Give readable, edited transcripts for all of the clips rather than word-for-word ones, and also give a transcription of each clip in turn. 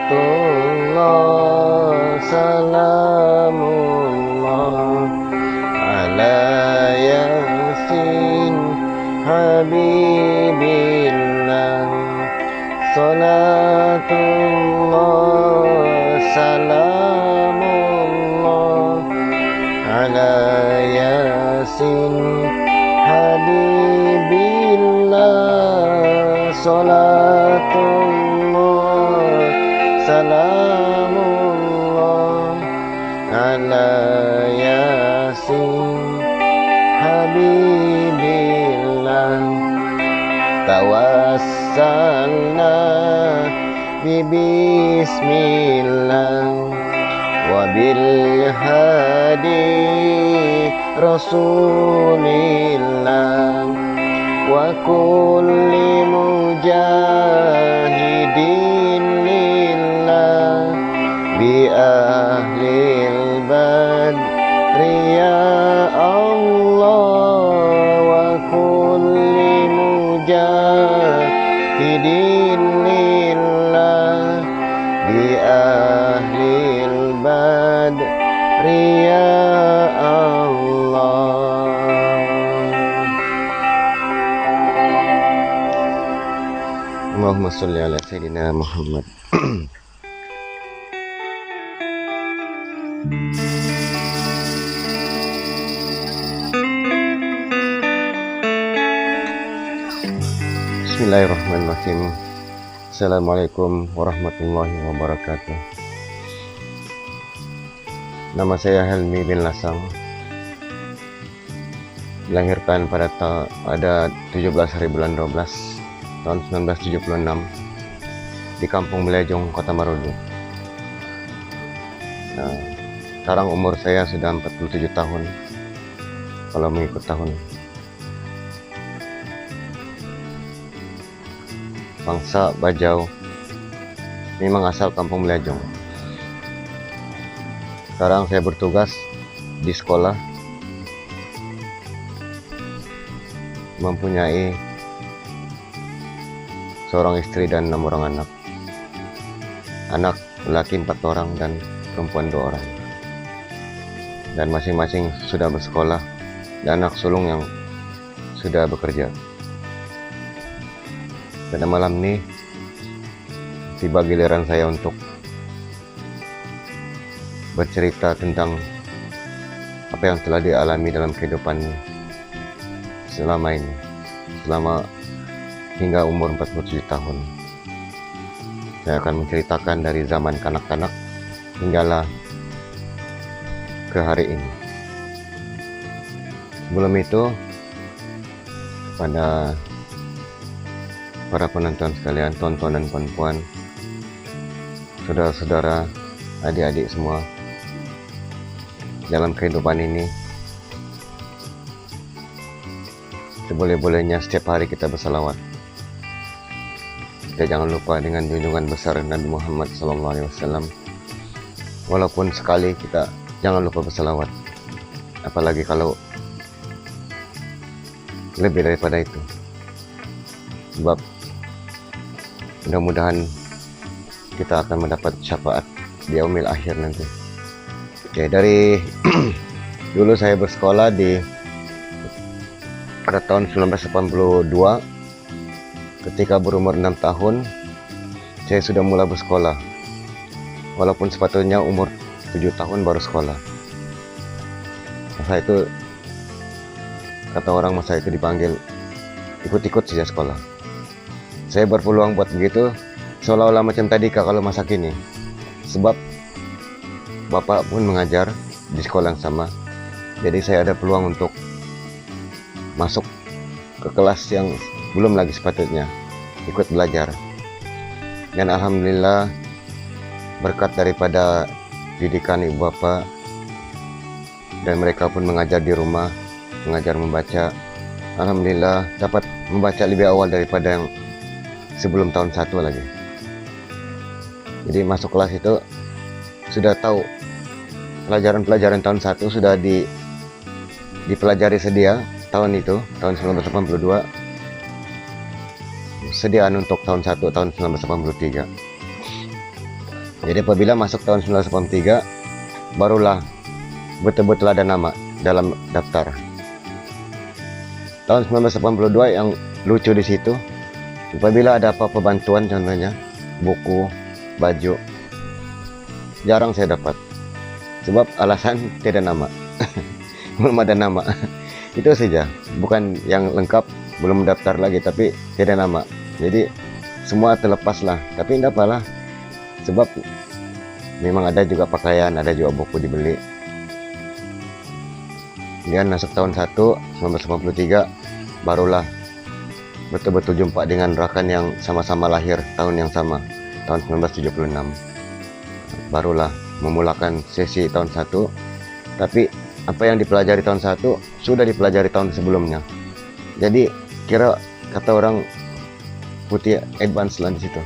Salatullah salamullah ala yasin habibillah. Salatullah salamullah ala yasin habibillah. Salatullah salamullah ala yasin habibillah. Tawassalna bismillah wa bil hadi rasulillah wa kulli mujahidin lillah bi ahlil badri ya Allah wa kulli mujahidin lillah bi ahlil badri ya Allah. Allahumma sholli ala sayyidina Muhammad. Bismillahirrahmanirrahim. Assalamualaikum warahmatullahi wabarakatuh. Nama saya Helmi bin Lasang. Dilahirkan pada 17 hari bulan 12 tahun 1976 di Kampung Melejong, Kota Marudu. Nah, sekarang umur saya sudah 47 tahun kalau mengikut tahun. Bangsa Bajau, memang asal Kampung Melejong. Sekarang saya bertugas di sekolah, mempunyai seorang istri dan 6 orang anak. Anak laki 4 orang dan perempuan 2 orang. Dan masing-masing sudah bersekolah, dan anak sulung yang sudah bekerja. Pada malam ini tiba giliran saya untuk bercerita tentang apa yang telah dialami dalam kehidupan selama ini, hingga umur 47 tahun. Saya akan menceritakan dari zaman kanak-kanak hinggalah ke hari ini. Sebelum itu, pada para penonton sekalian, tonton dan puan-puan, saudara-saudara, adik-adik semua, dalam kehidupan ini seboleh-bolehnya setiap hari kita bersalawat. Kita jangan lupa dengan junjungan besar Nabi Muhammad SAW. Walaupun sekali kita jangan lupa bersalawat, apalagi kalau lebih daripada itu, sebab mudah-mudahan kita akan mendapat syafaat di yaumil akhir nanti. Oke, dari dulu saya bersekolah pada tahun 1982. Ketika berumur 6 tahun, saya sudah mulai bersekolah. Walaupun sepatutnya umur 7 tahun baru sekolah. Masa itu, kata orang, masa itu dipanggil ikut-ikut saja sekolah. Saya berpeluang buat begitu, seolah-olah macam tadi kalau masa kini. Sebab bapak pun mengajar di sekolah yang sama. Jadi saya ada peluang untuk masuk ke kelas yang belum lagi sepatutnya, ikut belajar. Dan alhamdulillah, berkat daripada didikan ibu bapak, dan mereka pun mengajar di rumah, mengajar membaca. Alhamdulillah dapat membaca lebih awal daripada yang sebelum tahun 1 lagi. Jadi masuk kelas itu sudah tahu pelajaran-pelajaran tahun 1 sudah dipelajari sedia tahun itu, tahun 1982, sediaan untuk tahun 1 tahun 1983. Jadi apabila masuk tahun 1983 barulah betul-betul ada nama dalam daftar. Tahun 1982 yang lucu di situ, apabila ada apa-apa bantuan, contohnya buku, baju, jarang saya dapat. Sebab alasan tidak nama. Belum ada nama. Itu saja, bukan yang lengkap, belum mendaftar lagi, tapi tidak nama. Jadi semua terlepas lah, tapi tidak apalah, sebab memang ada juga pakaian, ada juga buku dibeli. Kemudian masuk tahun 1 1983 barulah betul-betul jumpa dengan rekan yang sama-sama lahir tahun yang sama, tahun 1976. Barulah memulakan sesi tahun 1, tapi apa yang dipelajari tahun 1 sudah dipelajari tahun sebelumnya. Jadi kira kata orang putih advance lah di situ.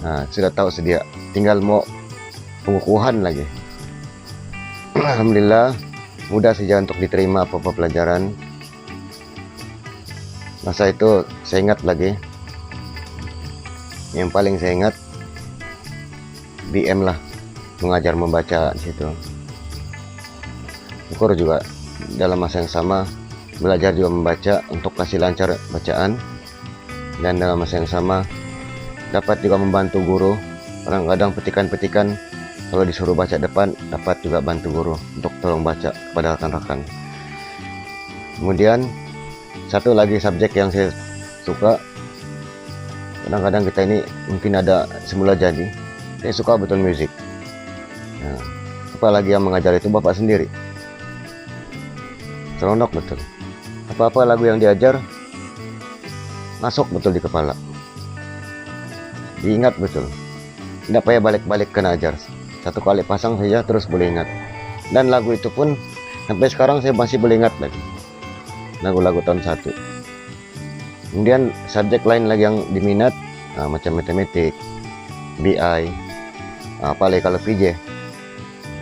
Nah, sudah tahu sedia, tinggal mau pengukuhan lagi. Alhamdulillah mudah saja untuk diterima apa-apa pelajaran. Masa itu saya ingat lagi, yang paling saya ingat BM lah, mengajar membaca di situ. Syukur juga dalam masa yang sama belajar juga membaca untuk kasih lancar bacaan, dan dalam masa yang sama dapat juga membantu guru. Kadang-kadang petikan-petikan kalau disuruh baca depan, dapat juga bantu guru untuk tolong baca kepada rekan-rekan. Kemudian satu lagi subjek yang saya suka, kadang-kadang kita ini mungkin ada semula jadi, saya suka betul musik. Nah, apalagi yang mengajar itu bapak sendiri, seronok betul. Apa-apa lagu yang diajar masuk betul di kepala, diingat betul, tidak payah balik-balik kena ajar, satu kali pasang saja terus boleh ingat. Dan lagu itu pun sampai sekarang saya masih boleh ingat lagi, lagu-lagu tahun 1. Kemudian subjek lain lagi yang diminat, macam matematik, BI, apalagi kalau PJ,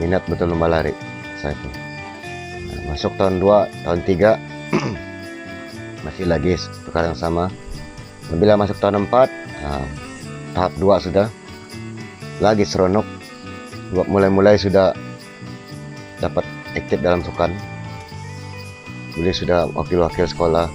minat betul lomba lari saya itu. Masuk tahun 2, tahun 3 masih lagi perkara yang sama. Bila masuk tahun 4, tahap 2 sudah lagi seronok, mulai-mulai sudah dapat aktif dalam sukan, boleh sudah wakil-wakil sekolah,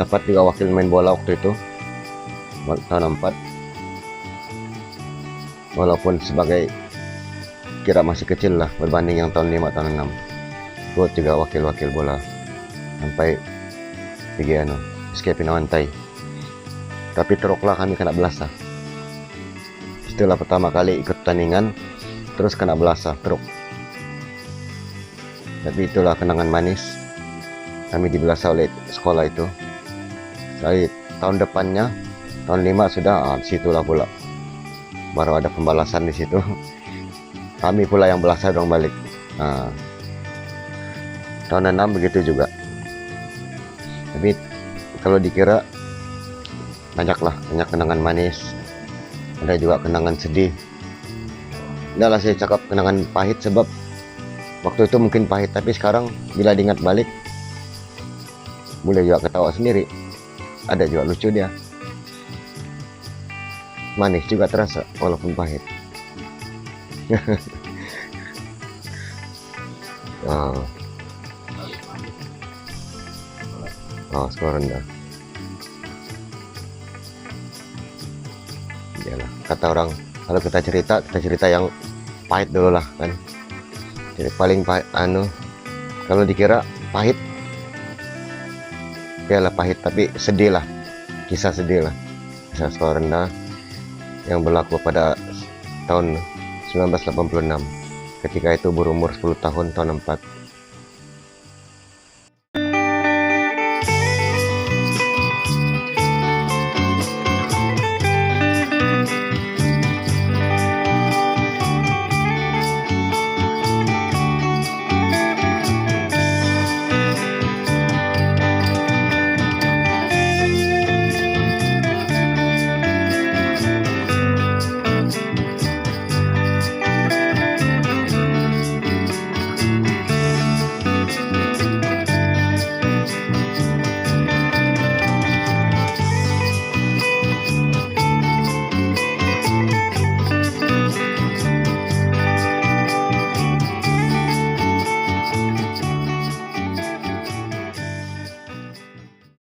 dapat juga wakil main bola waktu itu tahun 4, walaupun sebagai kira masih kecil lah berbanding yang tahun 5, tahun 6. Ikut juga wakil-wakil bola sampai pergi escape Nawantai, tapi teruklah kami kena belasah. Itulah pertama kali ikut pertandingan terus kena belasah teruk. Tapi itulah kenangan manis, kami dibelasah oleh sekolah itu. Jadi tahun depannya, tahun 5 sudah, situlah pula baru ada pembalasan di situ. Kami pula yang belasah dong balik. Tahun 6 begitu juga. Tapi kalau dikira banyak kenangan manis, ada juga kenangan sedih. Udahlah saya cakap kenangan pahit, sebab waktu itu mungkin pahit, tapi sekarang bila diingat balik boleh juga ketawa sendiri. Ada juga lucu dia, manis juga terasa walaupun pahit. Skor rendah. Yalah, kata orang kalau kita cerita yang pahit dulu lah kan. Jadi paling pahit, kalau dikira pahit, ya lah pahit, tapi sedih lah, kisah sedih lah, kisah skor rendah yang berlaku pada tahun 1986. Ketika itu berumur 10 tahun, tahun 4.